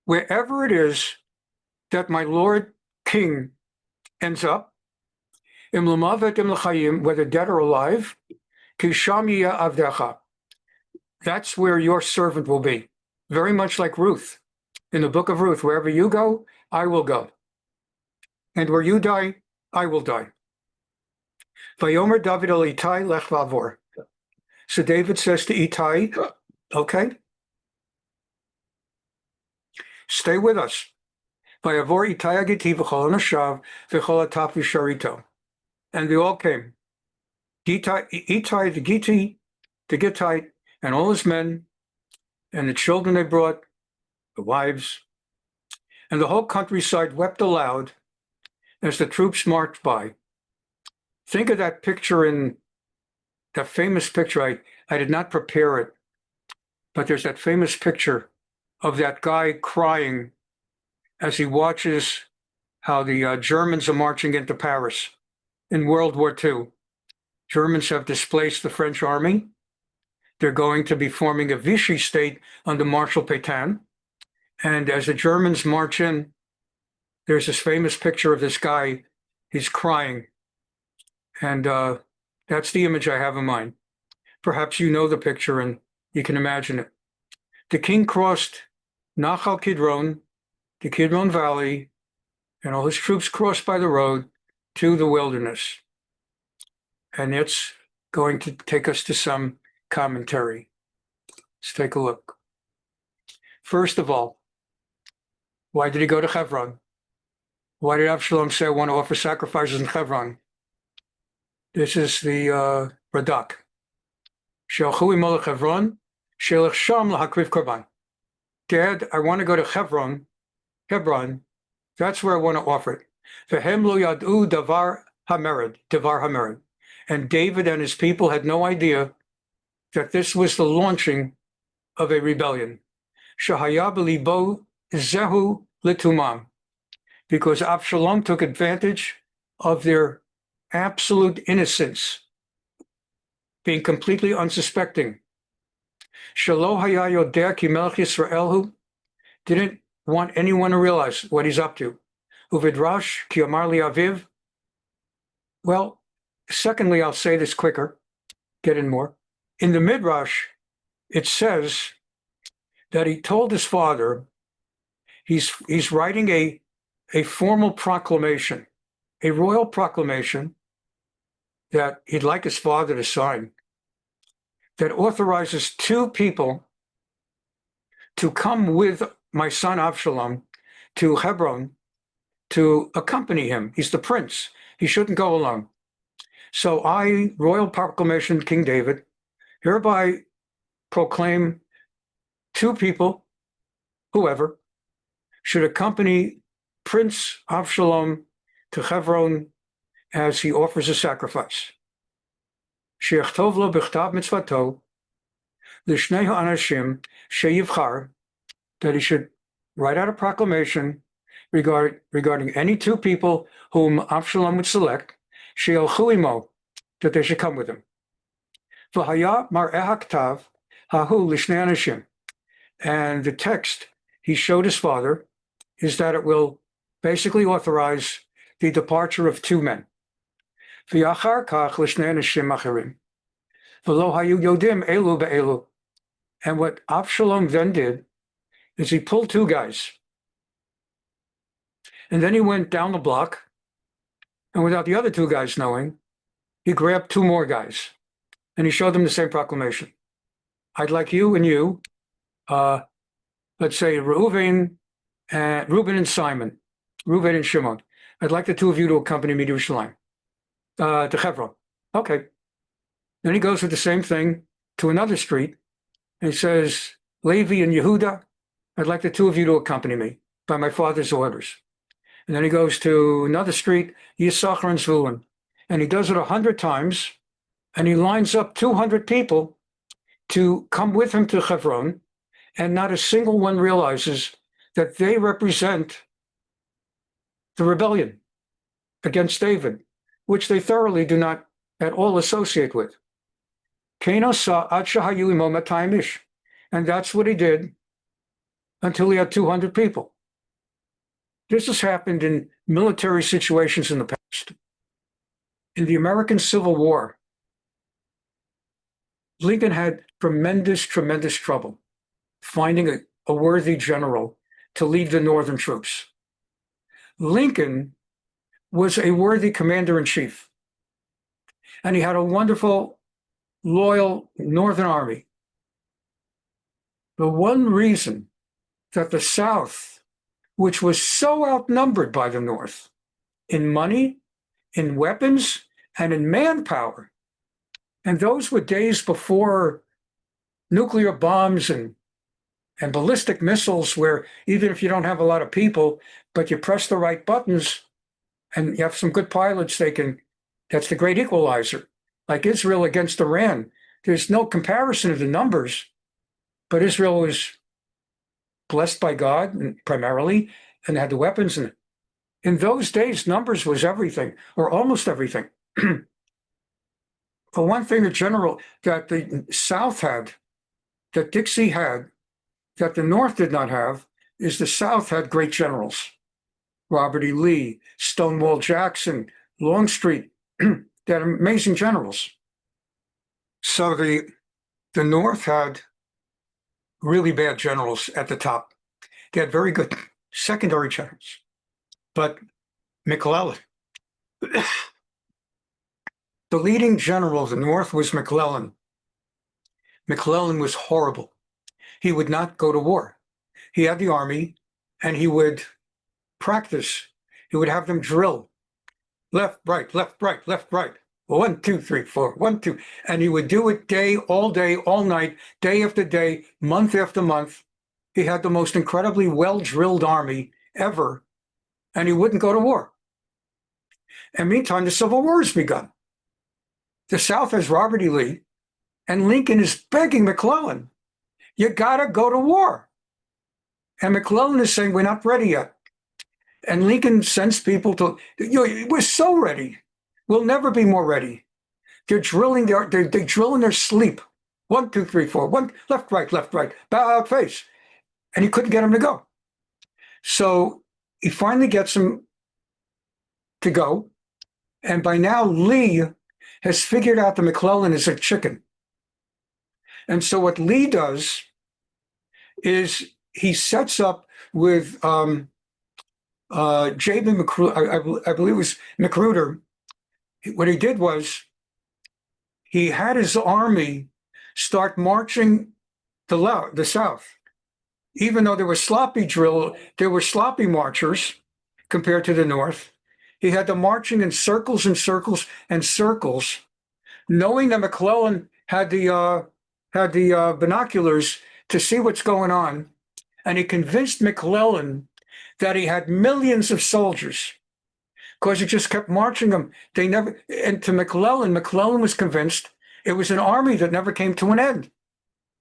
S1: wherever it is that my Lord King ends up, whether dead or alive, that's where your servant will be. Very much like Ruth. In the book of Ruth, wherever you go, I will go. And where you die, I will die. Vayomer David el Ittai lech vavor. So David says to Ittai, okay, stay with us. Vayavor Ittai agiti v'chol anashav v'chol atap v'sharito. And they all came. Ittai the Gittite, and all his men, and the children they brought, the wives, and the whole countryside wept aloud as the troops marched by. Think of that picture that famous picture. I did not prepare it, but there's that famous picture of that guy crying as he watches how the Germans are marching into Paris in World War II. Germans have displaced the French army. They're going to be forming a Vichy state under Marshal Pétain. And as the Germans march in, there's this famous picture of this guy. He's crying. And that's the image I have in mind. Perhaps you know the picture and you can imagine it. The king crossed Nachal Kidron, the Kidron Valley, and all his troops crossed by the road to the wilderness. And it's going to take us to some commentary. Let's take a look. First of all, why did he go to Hebron? Why did Absalom say, I want to offer sacrifices in Hebron? This is the Radak. Shalchui Melech Hebron, Shelech Sham lahakriv korban. Dad, I want to go to Hebron. That's where I want to offer it. Vehem lo yadu davar hamered. And David and his people had no idea that this was the launching of a rebellion. Shahaya b'libo zehu litumam. Because Absalom took advantage of their absolute innocence, being completely unsuspecting. Shelo haya yodea ki melech Yisraelhu, didn't want anyone to realize what he's up to. Uvidrash ki amar li aviv. Well, secondly, I'll say this quicker, get in more. In the Midrash, it says that he told his father he's writing a formal proclamation, a royal proclamation that he'd like his father to sign, that authorizes two people to come with my son Absalom to Hebron to accompany him. He's the prince. He shouldn't go alone. So I, royal proclamation, King David, hereby proclaim two people, whoever, should accompany Prince Absalom to Hebron as he offers a sacrifice. Sheyachtov lo b'chtav mitzvato l'shnei ha'anashim sheyivchar, that he should write out a proclamation regarding any two people whom Absalom would select, sheyalchu imo, that they should come with him. V'haya mar'eh haktav hahu l'shnei anashim, and the text he showed his father is that it will basically authorize the departure of two men. V'yachar kach l'shnei anashim acherim v'lo hayu yodim elu be'elu. And what Absalom then did is he pulled two guys, and then he went down the block, and without the other two guys knowing, he grabbed two more guys, and he showed them the same proclamation. I'd like you and you, let's say Reuben and Simon, Reuben and Shimon. I'd like the two of you to accompany me to Yerushalayim, to Hebron. Okay. Then he goes with the same thing to another street, and he says, Levi and Yehuda, I'd like the two of you to accompany me by my father's orders. And then he goes to another street, Yisachar and Zvulun, and he does it 100 times, and he lines up 200 people to come with him to Hebron, and not a single one realizes that they represent the rebellion against David, which they thoroughly do not at all associate with. And that's what he did until he had 200 people. This has happened in military situations in the past. In the American Civil War, Lincoln had tremendous trouble finding a worthy general to lead the Northern troops. Lincoln was a worthy commander-in-chief, and he had a wonderful, loyal Northern Army. The one reason that the South, which was so outnumbered by the North in money, in weapons, and in manpower, and those were days before nuclear bombs and ballistic missiles, where even if you don't have a lot of people, but you press the right buttons and you have some good pilots, that's the great equalizer. Like Israel against Iran, there's no comparison of the numbers, but Israel was blessed by God primarily and had the weapons. And in those days, numbers was everything, or almost everything. For one thing, that the South had, that Dixie had, that the North did not have, is the South had great generals. Robert E. Lee, Stonewall Jackson, Longstreet, they had amazing generals. So the North had really bad generals at the top. They had very good secondary generals. But McClellan, the leading general of the North was McClellan. McClellan was horrible. He would not go to war. He had the army, and he would practice. He would have them drill. Left, right, left, right, left, right. 1, 2, 3, 4, 1, 2. And he would do it day, all night, day after day, month after month. He had the most incredibly well-drilled army ever, and he wouldn't go to war. And meantime, the Civil War has begun. The South has Robert E. Lee, and Lincoln is begging McClellan, you gotta go to war. And McClellan is saying, we're not ready yet. And Lincoln sends people to, we're so ready. We'll never be more ready. They're drilling they drill in their sleep. 1, 2, 3, 4, 1, left, right, bow out, face. And he couldn't get him to go. So he finally gets him to go. And by now, Lee has figured out that McClellan is a chicken. And so what Lee does is he sets up with J.B. Magruder, I believe it was Magruder. What he did was he had his army start marching the South. Even though there was sloppy drill, there were sloppy marchers compared to the North. He had them marching in circles and circles and circles, knowing that McClellan had the binoculars to see what's going on. And he convinced McClellan that he had millions of soldiers because he just kept marching them. And to McClellan was convinced it was an army that never came to an end.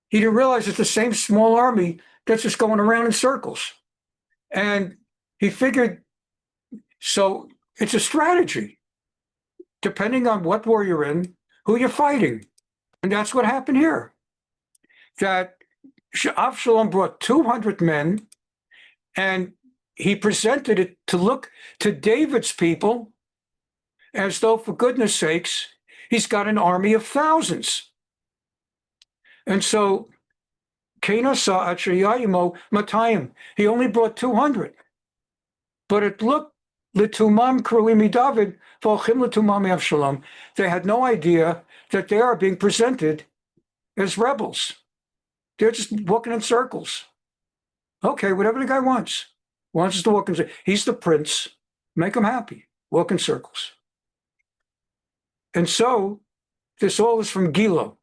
S1: He didn't realize it's the same small army that's just going around in circles. And he figured, so it's a strategy, depending on what war you're in, who you're fighting. And that's what happened here. That Absalom brought 200 men, and he presented it to look to David's people as though, for goodness sakes, he's got an army of thousands. And so, Kena saw Achayayimo Matayim. He only brought 200. But it looked, Litumam Kruimi David, Volchim Litumam Absalom. They had no idea that they are being presented as rebels. They're just walking in circles. Okay, whatever the guy wants us to walk in circles. He's the prince. Make him happy. Walk in circles. And so this all is from Gilo.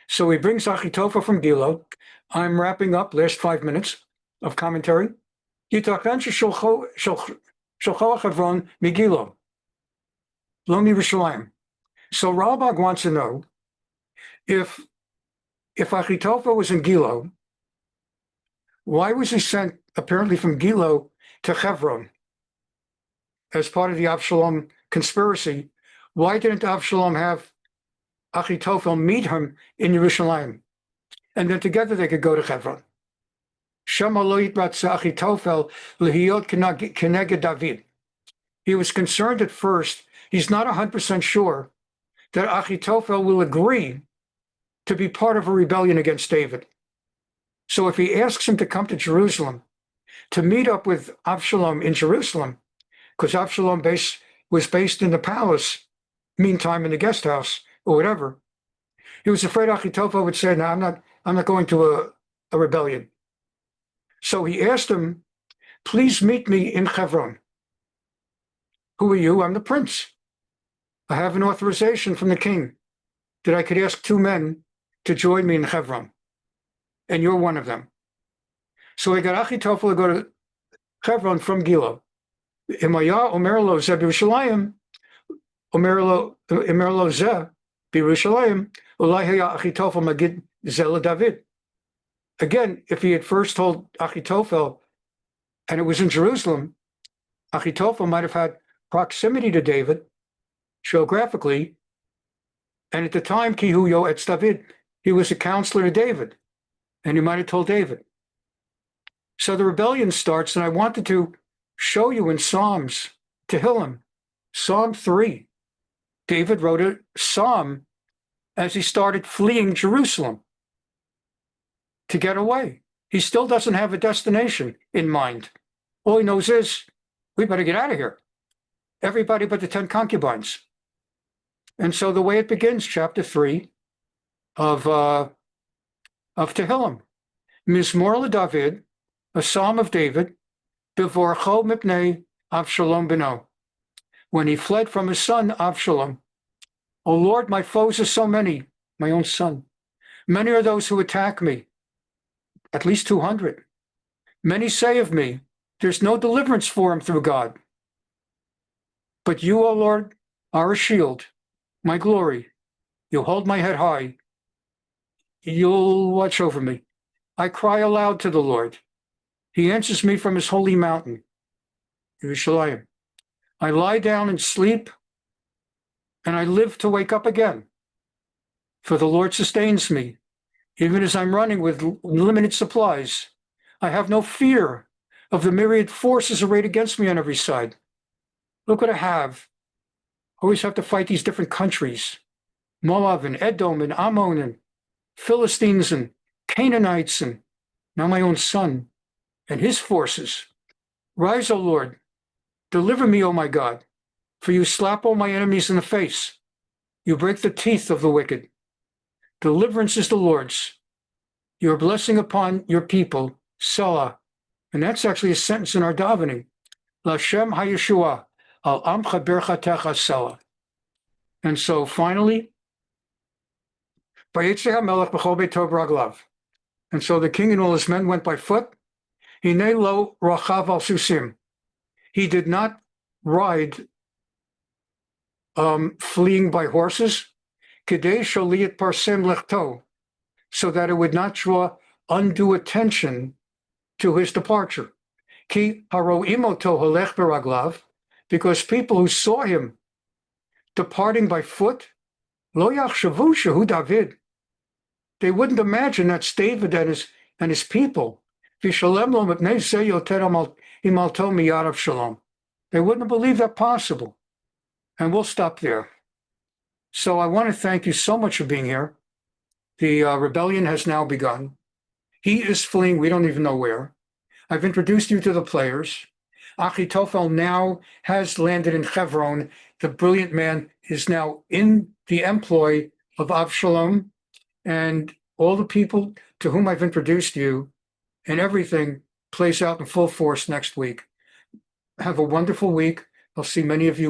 S1: So he brings Achitophel from Gilo. I'm wrapping up, last 5 minutes of commentary. Megilo, Lo Yerushalayim. So Ralbag wants to know if Achitophel was in Gilo, why was he sent apparently from Gilo to Hebron as part of the Absalom conspiracy? Why didn't Absalom have Achitophel meet him in Yerushalayim? And then together they could go to Hebron. Shama lo yitratza Achitophel lehiyot keneged David. He was concerned at first. He's not 100% sure that Achitophel will agree to be part of a rebellion against David. So if he asks him to come to Jerusalem to meet up with Absalom in Jerusalem, because Absalom was based in the palace, meantime in the guest house or whatever, he was afraid Achitophel would say, no, I'm not going to a rebellion. So he asked him, please meet me in Hebron. Who are you? I'm the prince. I have an authorization from the king that I could ask 2 men to join me in Hebron, and you're one of them. So I got Achitophel to go to Hebron from Gilo. Imaya Omer lo Zeh B'Yerushalayim, Omer lo Zeh B'Yerushalayim, Ulai Haya Achitophel Magid Zeh David. Again, if he had first told Achitophel, and it was in Jerusalem, Achitophel might have had proximity to David, geographically, and at the time, Kihuyo etz David, he was a counselor to David, and he might have told David. So the rebellion starts, and I wanted to show you in Psalms, Tehillim, Psalm 3. David wrote a psalm as he started fleeing Jerusalem to get away. He still doesn't have a destination in mind. All he knows is, we better get out of here. Everybody but the 10 concubines. And so the way it begins, chapter 3 of Tehillim, Mizmor LeDavid, a psalm of David, Bevorcho mipnei Avshalom beno, when he fled from his son Absalom. O Lord, my foes are so many, my own son. Many are those who attack me, at least 200. Many say of me, there's no deliverance for him through God. But you, O Lord, are a shield, my glory. You hold my head high. You'll watch over me. I cry aloud to the Lord. He answers me from his holy mountain, Yerushalayim. I lie down and sleep, and I live to wake up again. For the Lord sustains me, even as I'm running with limited supplies. I have no fear of the myriad forces arrayed against me on every side. Look what I have. I always have to fight these different countries. Moab and Edom and Ammon and Philistines and Canaanites and now my own son and his forces. Rise, O Lord. Deliver me, O my God, for you slap all my enemies in the face. You break the teeth of the wicked. Deliverance is the Lord's. Your blessing upon your people, Selah. And that's actually a sentence in our davening. Lashem hayeshua, al amcha berchatecha Selah. And so finally, Vayetze HaMelech b'chol beito b'raglav. And so the king and all his men went by foot. Hinei lo rachav al susim. He did not ride fleeing by horses, kedei sholiet parsem lechto, so that it would not draw undue attention to his departure. Ki haro'im oto holech beraglav, because people who saw him departing by foot, lo yachshavu shehu David. They wouldn't imagine that's David and his people. Vishalem lo mipnei zeh yoter imalto miyad Absalom. They wouldn't believe that possible. And we'll stop there. So I want to thank you so much for being here. The rebellion has now begun. He is fleeing, we don't even know where. I've introduced you to the players. Achitophel now has landed in Hebron. The brilliant man is now in the employ of Absalom, and all the people to whom I've introduced you, and everything plays out in full force next week. Have a wonderful week. I'll see many of you